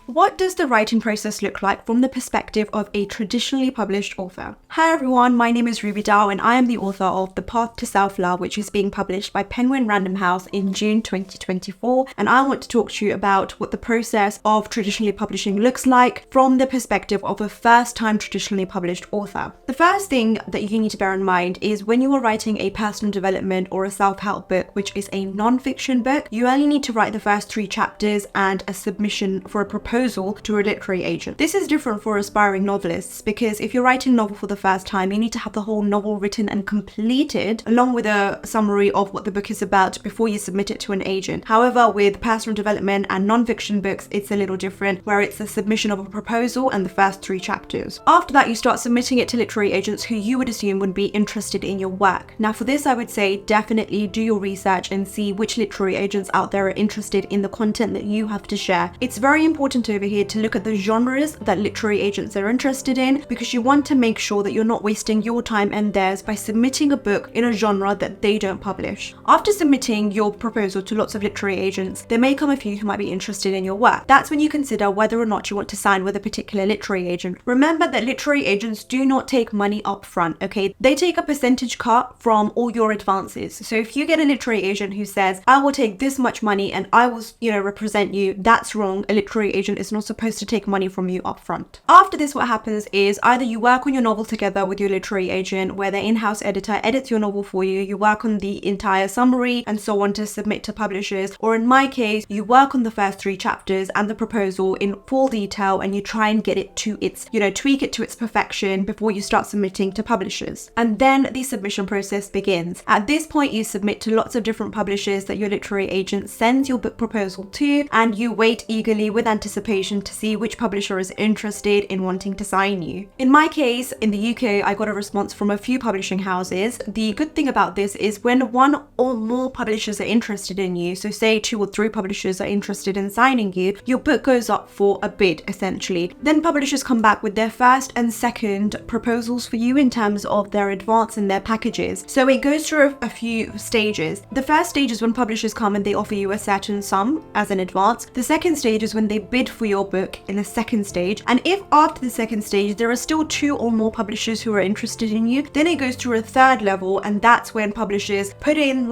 What does the writing process look like from the perspective of a traditionally published author? Hi everyone, my name is Ruby Dow and I am the author of The Path to Self-Love, which is being published by Penguin Random House in June 2024. And I want to talk to you about what the process of traditionally publishing looks like from the perspective of a first-time traditionally published author. The first thing that you need to bear in mind is when you are writing a personal development or a self-help book, which is a non-fiction book, you only need to write the first 3 chapters and a submission for a proposal to a literary agent. This is different for aspiring novelists because if you're writing a novel for the first time, you need to have the whole novel written and completed along with a summary of what the book is about before you submit it to an agent. However, with personal development and non-fiction books, it's a little different where it's the submission of a proposal and the first 3 chapters. After that, you start submitting it to literary agents who you would assume would be interested in your work. Now for this, I would say definitely do your research and see which literary agents out there are interested in the content that you have to share. It's very important over here to look at the genres that literary agents are interested in because you want to make sure that you're not wasting your time and theirs by submitting a book in a genre that they don't publish. After submitting your proposal to lots of literary agents, there may come a few who might be interested in your work. That's when you consider whether or not you want to sign with a particular literary agent. Remember that literary agents do not take money up front, okay? They take a percentage cut from all your advances. So if you get a literary agent who says, I will take this much money and I will, represent you, that's wrong. A literary agent is not supposed to take money from you up front. After this, what happens is either you work on your novel together with your literary agent where their in-house editor edits your novel for you, you work on the entire summary and so on to submit to publishers, or in my case, you work on the first 3 chapters and the proposal in full detail and you try and get it to its, tweak it to its perfection before you start submitting to publishers. And then the submission process begins. At this point, you submit to lots of different publishers that your literary agent sends your book proposal to, and you wait eagerly with anticipation to see which publisher is interested in wanting to sign you. In my case, in the UK, I got a response from a few publishing houses. The good thing about this is when 1 or more publishers are interested in you, so say 2 or 3 publishers are interested in signing you, your book goes up for a bid essentially. Then publishers come back with their first and second proposals for you in terms of their advance and their packages. So it goes through a few stages. The first stage is when publishers come and they offer you a certain sum as an advance. The second stage is when they bid for your book in the second stage. And if after the second stage there are still 2 or more publishers who are interested in you, then it goes through a third level, and that's when publishers put in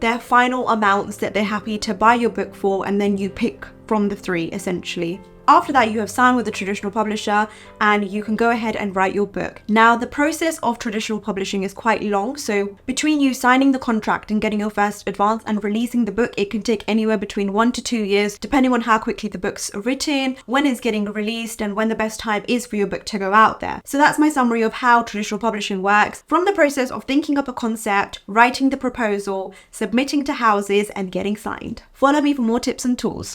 their final amounts that they're happy to buy your book for, and then you pick from the 3 essentially. After that, you have signed with a traditional publisher and you can go ahead and write your book. Now, the process of traditional publishing is quite long, so between you signing the contract and getting your first advance and releasing the book, it can take anywhere between 1 to 2 years, depending on how quickly the book's written, when it's getting released, and when the best time is for your book to go out there. So that's my summary of how traditional publishing works, from the process of thinking up a concept, writing the proposal, submitting to houses, and getting signed. Follow me for more tips and tools.